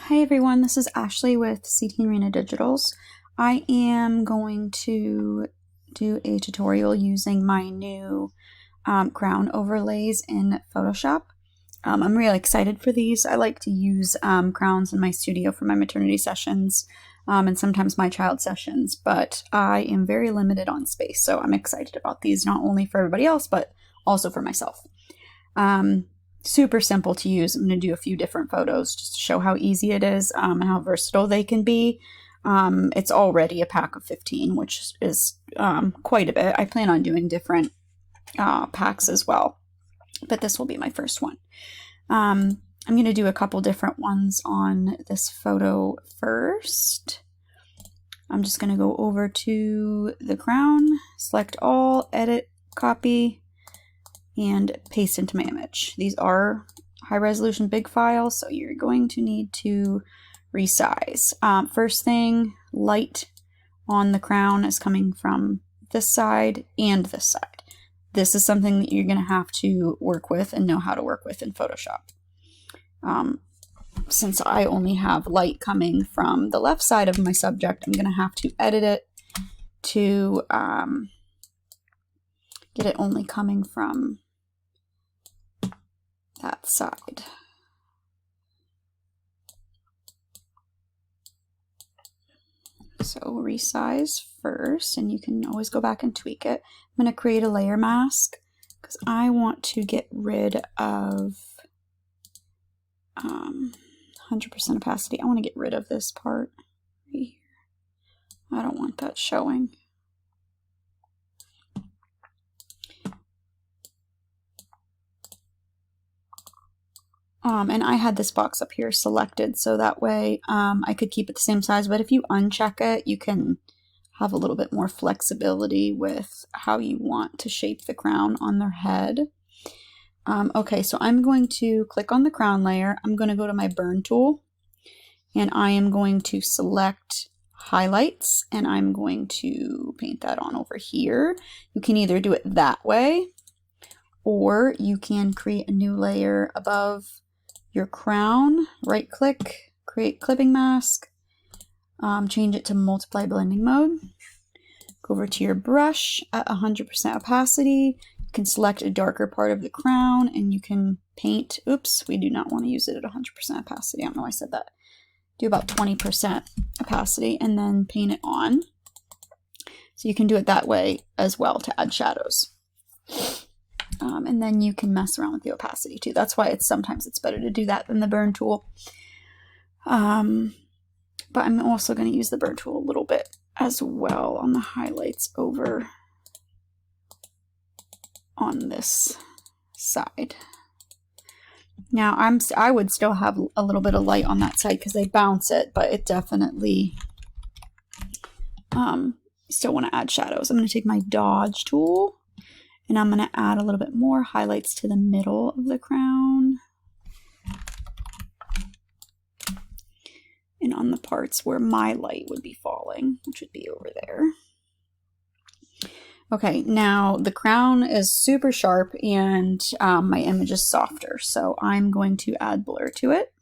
Hi everyone, this is Ashley with CT Arena Digitals. I am going to do a tutorial using my new crown overlays in Photoshop. I'm really excited for these. I like to use crowns in my studio for my maternity sessions and sometimes my child sessions, but I am very limited on space, so I'm excited about these, not only for everybody else, but also for myself. Super simple to use. I'm going to do a few different photos just to show how easy it is and how versatile they can be. It's already a pack of 15, which is quite a bit. I plan on doing different packs as well, but this will be my first one. I'm going to do a couple different ones on this photo first. I'm just going to go over to the crown, select all, edit, copy, and paste into my image. These are high resolution big files, so you're going to need to resize. First thing, light on the crown is coming from this side and this side. This is something that you're going to have to work with and know how to work with in Photoshop. Since I only have light coming from the left side of my subject, I'm going to have to edit it to get it only coming from that side. So resize first, and you can always go back and tweak it. I'm going to create a layer mask because I want to get rid of 100% opacity. I want to get rid of this part right here. I don't want that showing. And I had this box up here selected so that way I could keep it the same size, but if you uncheck it, you can have a little bit more flexibility with how you want to shape the crown on their head. Okay, so I'm going to click on the crown layer. I'm going to go to my burn tool, and I am going to select highlights, and I'm going to paint that on over here. You can either do it that way, or you can create a new layer above your crown, right click, create clipping mask, change it to multiply blending mode, go over to your brush at 100% opacity, you can select a darker part of the crown and you can paint, oops, we do not want to use it at 100% opacity, I don't know why I said that, do about 20% opacity and then paint it on. So you can do it that way as well to add shadows. And then you can mess around with the opacity too. That's why sometimes it's better to do that than the burn tool. But I'm also going to use the burn tool a little bit as well on the highlights over on this side. Now I would still have a little bit of light on that side because they bounce it, but it definitely still want to add shadows. I'm going to take my dodge tool, and I'm going to add a little bit more highlights to the middle of the crown. And on the parts where my light would be falling, which would be over there. Okay, now the crown is super sharp and my image is softer, so I'm going to add blur to it.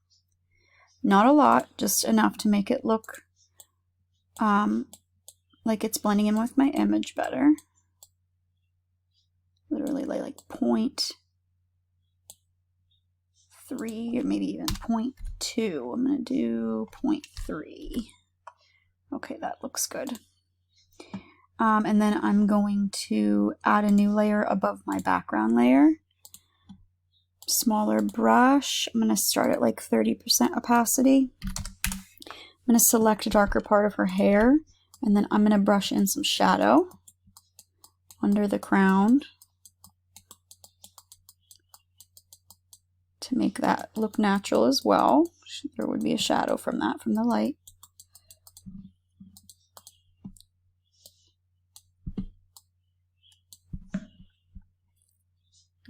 Not a lot, just enough to make it look like it's blending in with my image better. Literally like 0.3 or maybe even 0.2. I'm going to do 0.3. Okay, that looks good. And then I'm going to add a new layer above my background layer. Smaller brush. I'm going to start at like 30% opacity. I'm going to select a darker part of her hair, and then I'm going to brush in some shadow under the crown to make that look natural as well. There would be a shadow from that, from the light.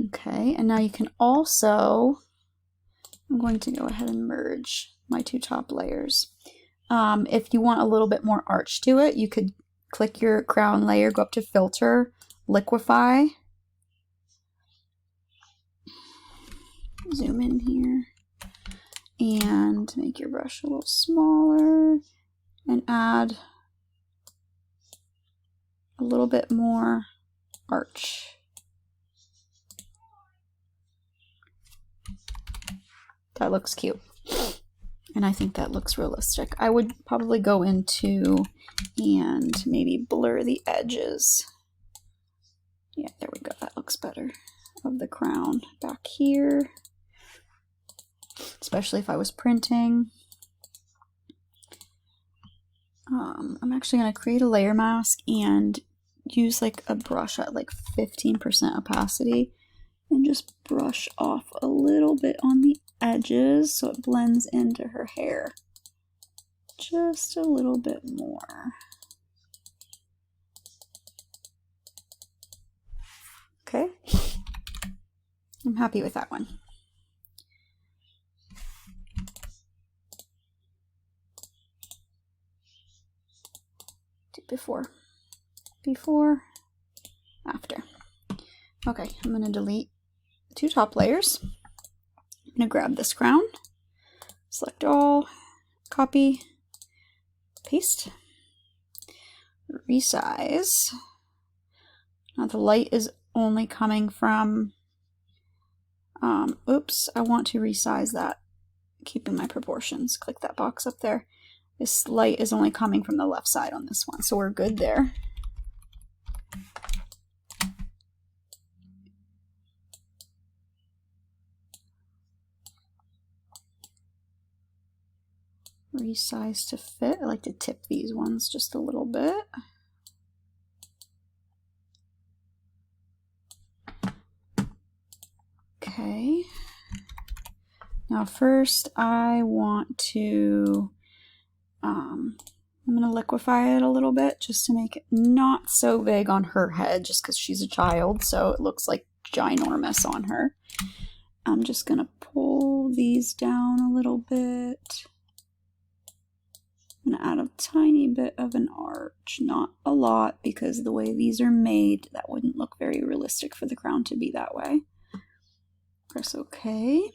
Okay, and now you can also, I'm going to go ahead and merge my two top layers. If you want a little bit more arch to it, you could click your crown layer, go up to filter, liquify, zoom in here, and make your brush a little smaller and add a little bit more arch. That looks cute. And I think that looks realistic. I would probably go into and maybe blur the edges. Yeah, there we go. That looks better. Of the crown back here. Especially if I was printing. I'm actually going to create a layer mask and use like a brush at like 15% opacity and just brush off a little bit on the edges so it blends into her hair. Just a little bit more. Okay. I'm happy with that one. Do before, after. Okay, I'm going to delete 2 top layers. I'm going to grab this crown, select all, copy, paste, resize. Now the light is only coming from, oops, I want to resize that, keeping my proportions. Click that box up there. This light is only coming from the left side on this one, so we're good there. Resize to fit. I like to tip these ones just a little bit. Okay. Now first I want to, I'm going to liquefy it a little bit just to make it not so big on her head just because she's a child, so it looks like ginormous on her. I'm just going to pull these down a little bit. I'm going to add a tiny bit of an arch, not a lot because the way these are made, that wouldn't look very realistic for the crown to be that way. Press OK.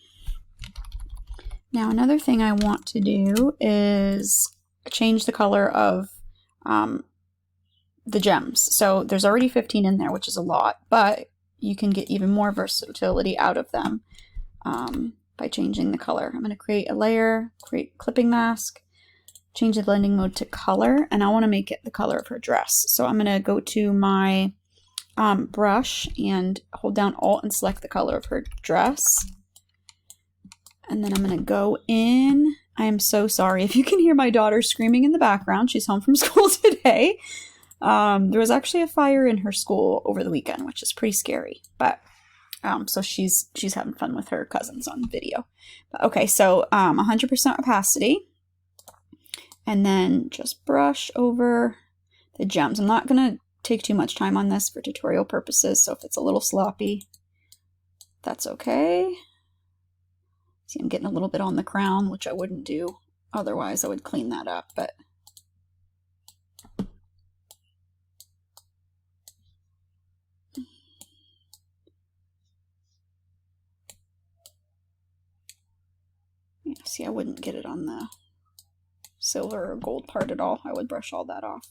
Now another thing I want to do is change the color of the gems. So there's already 15 in there, which is a lot, but you can get even more versatility out of them by changing the color. I'm going to create a layer, create clipping mask, change the blending mode to color, and I want to make it the color of her dress. So I'm going to go to my brush and hold down Alt and select the color of her dress. And then I'm going to go in. I am so sorry if you can hear my daughter screaming in the background. She's home from school today. There was actually a fire in her school over the weekend, which is pretty scary. But so she's having fun with her cousins on video. But, okay, so 100% opacity. And then just brush over the gems. I'm not going to take too much time on this for tutorial purposes, so if it's a little sloppy, that's okay. See, I'm getting a little bit on the crown, which I wouldn't do. Otherwise, I would clean that up, but yeah, see, I wouldn't get it on the silver or gold part at all. I would brush all that off.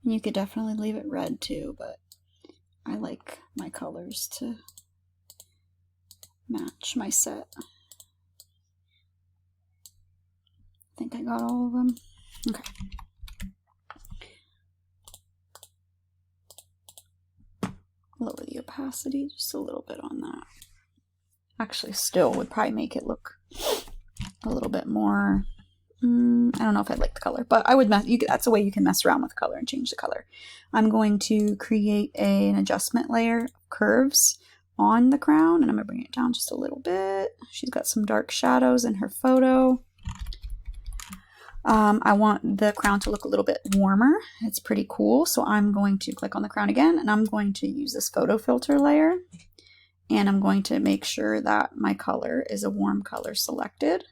And you could definitely leave it red too, but I like my colors to match my set. I think I got all of them. Okay. Lower the opacity just a little bit on that. Actually, still would probably make it look a little bit more. I don't know if I'd like the color, but I would that's a way you can mess around with color and change the color. I'm going to create an adjustment layer of curves on the crown, and I'm going to bring it down just a little bit. She's got some dark shadows in her photo. I want the crown to look a little bit warmer. It's pretty cool, so I'm going to click on the crown again, and I'm going to use this photo filter layer, and I'm going to make sure that my color is a warm color selected.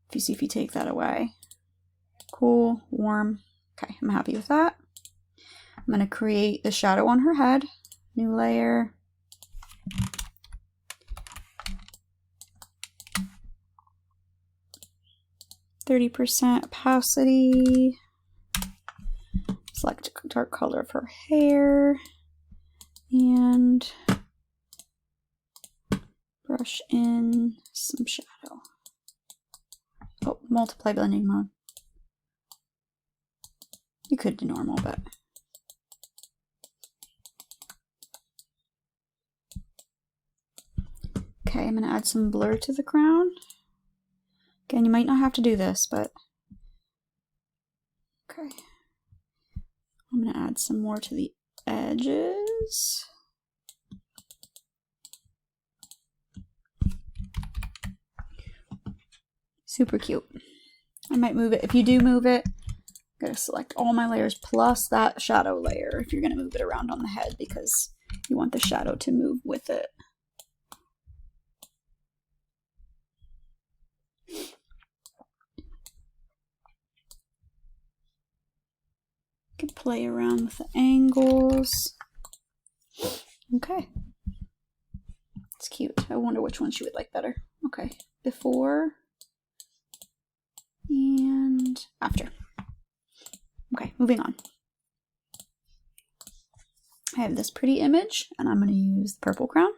If you see, if you take that away, cool, warm. Okay, I'm happy with that. I'm going to create the shadow on her head, new layer. %, opacity. Select a dark color of her hair. And brush in some shadow. Oh, multiply blending mode. You could do normal, but. Okay, I'm going to add some blur to the crown. Again, you might not have to do this, but. Okay. I'm going to add some more to the edges. Super cute. I might move it. If you do move it, I'm going to select all my layers plus that shadow layer if you're going to move it around on the head because you want the shadow to move with it. You can play around with the angles. Okay. It's cute. I wonder which one she would like better. Okay. Before and after. Okay, moving on. I have this pretty image and I'm going to use the purple crown.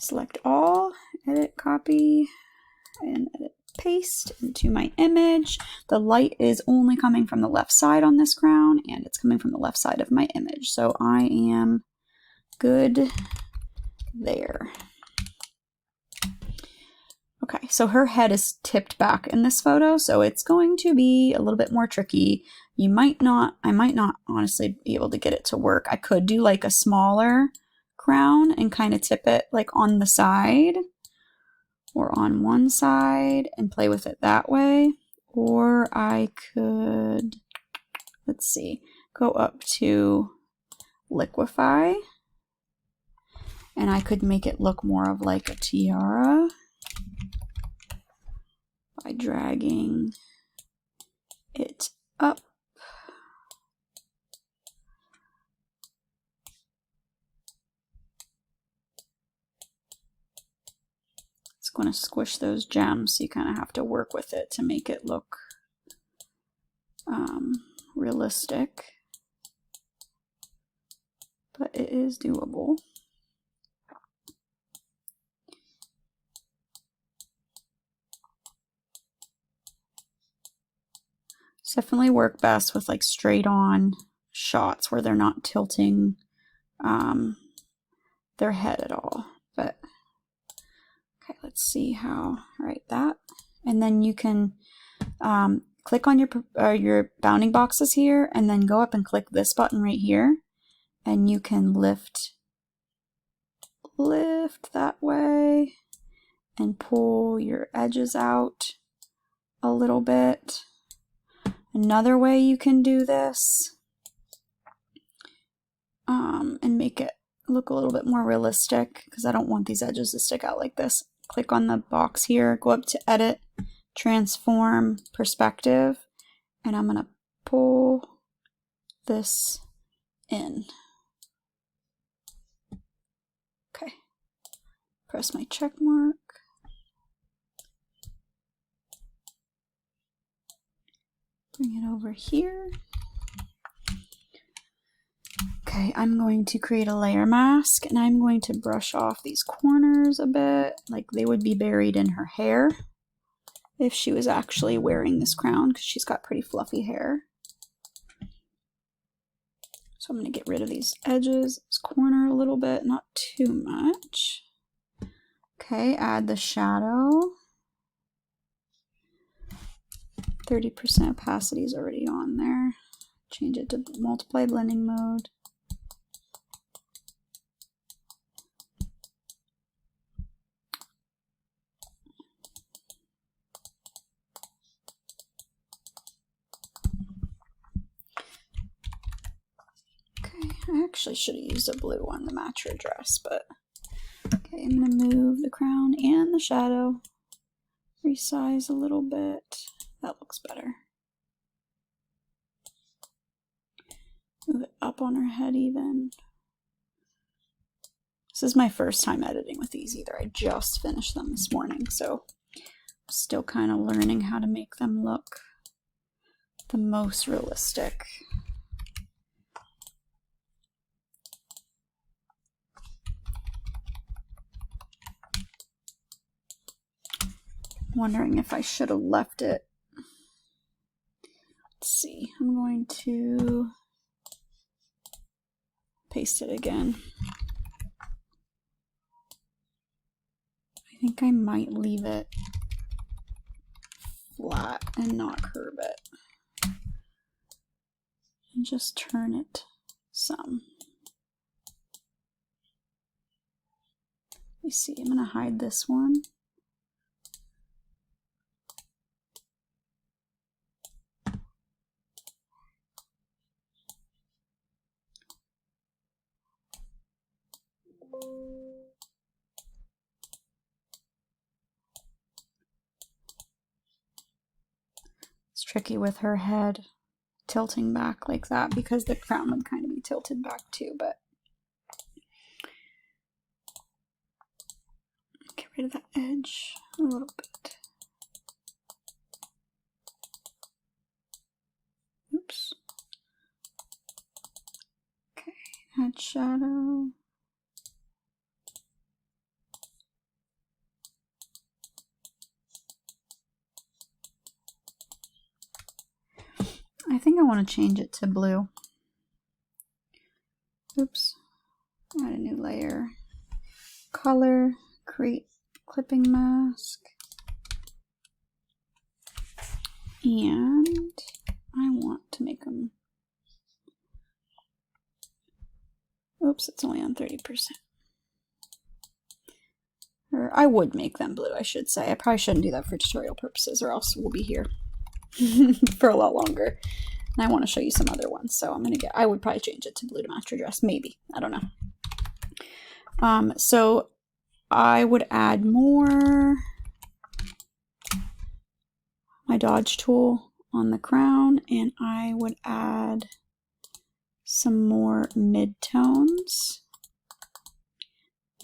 Select all, edit, copy, and edit, paste into my image. The light is only coming from the left side on this crown and it's coming from the left side of my image. So I am good there. Okay, so her head is tipped back in this photo, so it's going to be a little bit more tricky. I might not honestly be able to get it to work. I could do like a smaller crown and kind of tip it like on the side or on one side and play with it that way. Or I could, let's see, go up to liquify and I could make it look more of like a tiara by dragging it up. It's going to squish those gems, so you kind of have to work with it to make it look realistic. But it is doable. Definitely work best with like straight on shots where they're not tilting their head at all. But okay, let's see how. All right, that, and then you can click on your bounding boxes here, and then go up and click this button right here, and you can lift that way and pull your edges out a little bit. Another way you can do this and make it look a little bit more realistic, because I don't want these edges to stick out like this. Click on the box here, go up to Edit, Transform, Perspective, and I'm going to pull this in. Okay, press my check mark. Bring it over here. Okay, I'm going to create a layer mask and I'm going to brush off these corners a bit, like they would be buried in her hair if she was actually wearing this crown, because she's got pretty fluffy hair. So I'm going to get rid of these edges, this corner a little bit, not too much. Okay, add the shadow. 30% opacity is already on there. Change it to multiply blending mode. Okay, I actually should have used a blue one to match her dress, but okay, I'm going to move the crown and the shadow. Resize a little bit. That looks better. Move it up on her head even. This is my first time editing with these either. I just finished them this morning, so I'm still kind of learning how to make them look the most realistic. Wondering if I should have left it. Let's see. I'm going to paste it again. I think I might leave it flat and not curve it. And just turn it some. Let me see. I'm going to hide this one. It's tricky with her head tilting back like that because the crown would kind of be tilted back too, but get rid of that edge a little bit. Oops. Okay, add shadow. I think I want to change it to blue. Oops. Add a new layer. Color, create clipping mask. And I want to make them, oops, it's only on 30%. Or I would make them blue, I should say. I probably shouldn't do that for tutorial purposes or else we'll be here for a lot longer. And I want to show you some other ones, so I would probably change it to blue to match your dress, maybe. I don't know. So I would add more my dodge tool on the crown, and I would add some more mid-tones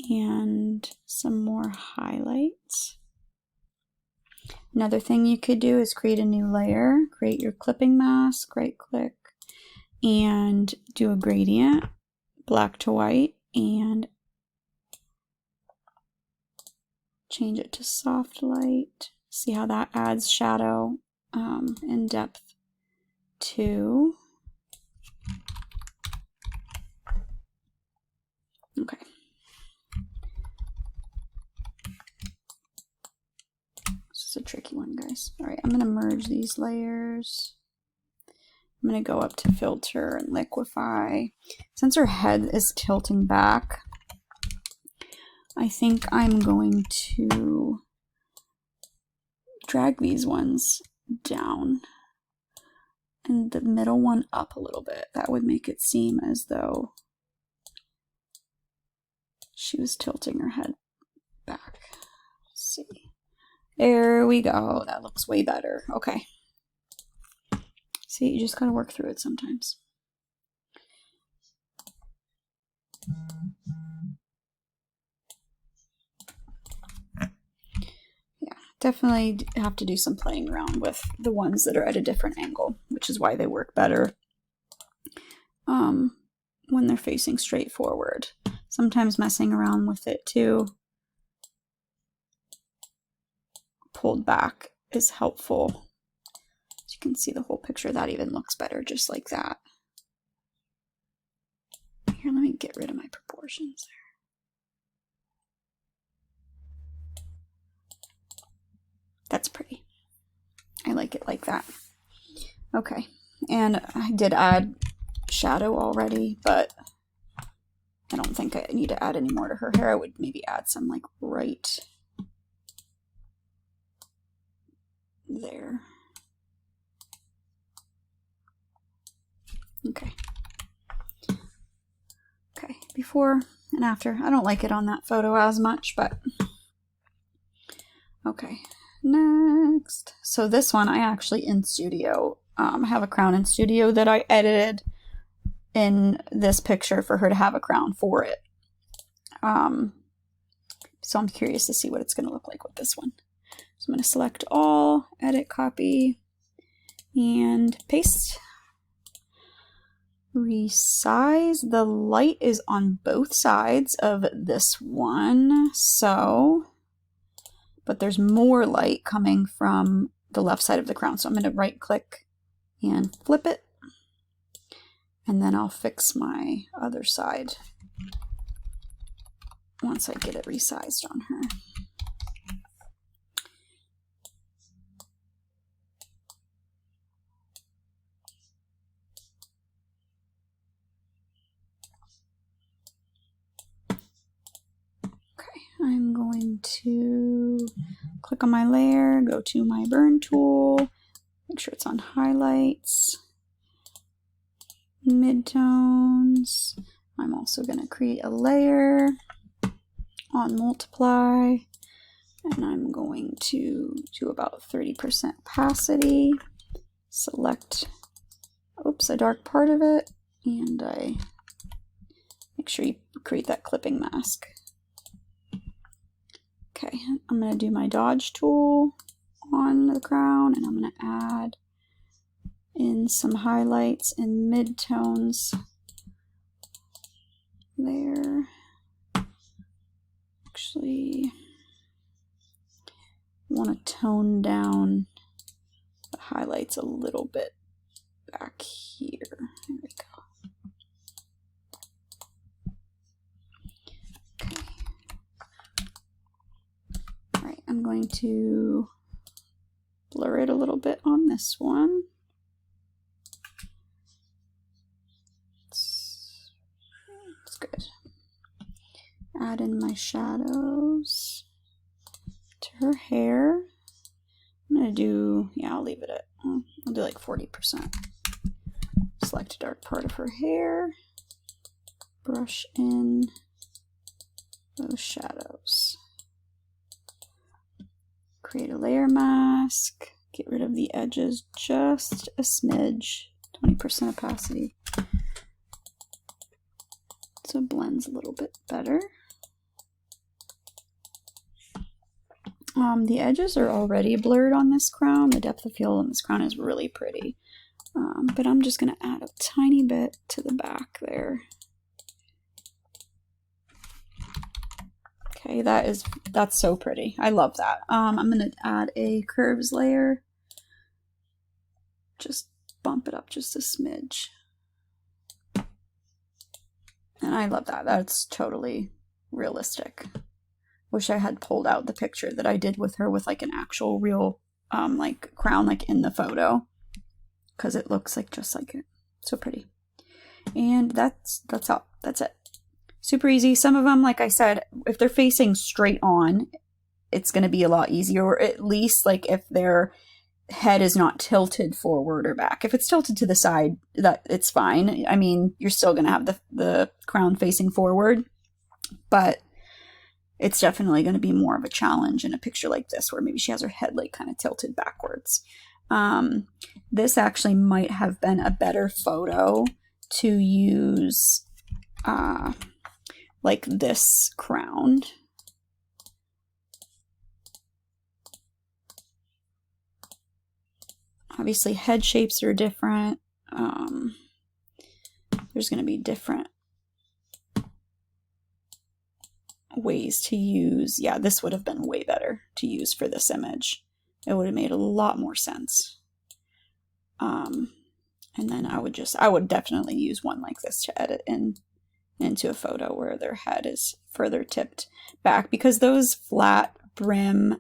and some more highlights. Another thing you could do is create a new layer, create your clipping mask, right click, and do a gradient, black to white, and change it to soft light. See how that adds shadow and depth too. Okay. This is a tricky one, guys. All right, I'm going to merge these layers. I'm going to go up to filter and liquify. Since her head is tilting back, I think I'm going to drag these ones down and the middle one up a little bit. That would make it seem as though she was tilting her head back. Let's see. There we go. That looks way better. Okay. See, you just gotta work through it sometimes. Yeah, definitely have to do some playing around with the ones that are at a different angle, which is why they work better when they're facing straight forward. Sometimes messing around with it too, pulled back, is helpful. As you can see, the whole picture, that even looks better just like that. Here, let me get rid of my proportions there. That's pretty. I like it like that. Okay, and I did add shadow already, but I don't think I need to add any more to her hair. I would maybe add some like right there. Okay. Okay, before and after. I don't like it on that photo as much, but okay. Next. So this one I actually in studio. I have a crown in studio that I edited in this picture for her to have a crown for it. So I'm curious to see what it's going to look like with this one. So I'm going to select all, edit, copy, and paste. Resize. The light is on both sides of this one, but there's more light coming from the left side of the crown. So I'm going to right click and flip it, and then I'll fix my other side once I get it resized on her. I'm going to click on my layer, go to my burn tool, make sure it's on highlights, midtones. I'm also going to create a layer on multiply, and I'm going to do about 30% opacity, select, a dark part of it, and I make sure you create that clipping mask. Okay, I'm going to do my dodge tool on the crown, and I'm going to add in some highlights and midtones there. Actually, I want to tone down the highlights a little bit back here. There we go. I'm going to blur it a little bit on this one. It's good. Add in my shadows to her hair. I'm going to do, I'll leave it at, I'll do like 40%. Select a dark part of her hair. Brush in those shadows. Create a layer mask, get rid of the edges just a smidge, 20% opacity, so it blends a little bit better. The edges are already blurred on this crown. The depth of field on this crown is really pretty, but I'm just going to add a tiny bit to the back there. Okay, that's so pretty. I love that. I'm going to add a curves layer. Just bump it up just a smidge. And I love that. That's totally realistic. Wish I had pulled out the picture that I did with her with like an actual real like crown like in the photo, because it looks like just like it. So pretty. And that's all. That's it. Super easy. Some of them, like I said, if they're facing straight on, it's going to be a lot easier, or at least like if their head is not tilted forward or back. If it's tilted to the side, that it's fine. I mean, you're still going to have the crown facing forward, but it's definitely going to be more of a challenge in a picture like this, where maybe she has her head like kind of tilted backwards. This actually might have been a better photo to use like this crown. Obviously head shapes are different. There's going to be different ways to use. Yeah, this would have been way better to use for this image. It would have made a lot more sense. And then I would definitely use one like this to edit into a photo where their head is further tipped back, because those flat brim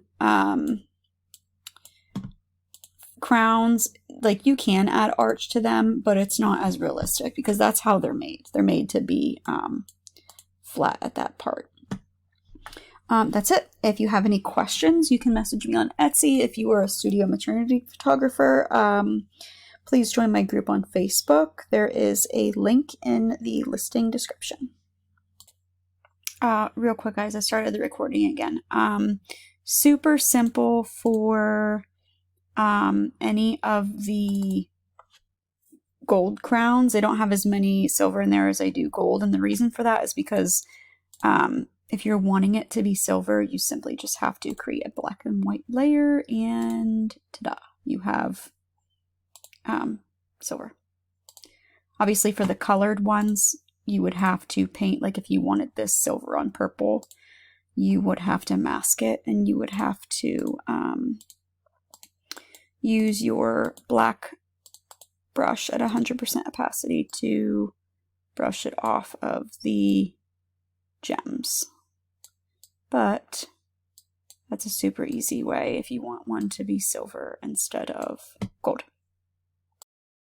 crowns, like, you can add arch to them, but it's not as realistic because that's how they're made. They're made to be flat at that part. That's it. If you have any questions, you can message me on Etsy. If you are a studio maternity photographer, please join my group on Facebook. There is a link in the listing description. Real quick, guys, I started the recording again. Super simple for any of the gold crowns. They don't have as many silver in there as I do gold, and the reason for that is because If you're wanting it to be silver, you simply just have to create a black and white layer, and ta-da, you have silver. Obviously for the colored ones, you would have to paint, like if you wanted this silver on purple, you would have to mask it, and you would have to use your black brush at 100% opacity to brush it off of the gems. But that's a super easy way if you want one to be silver instead of gold.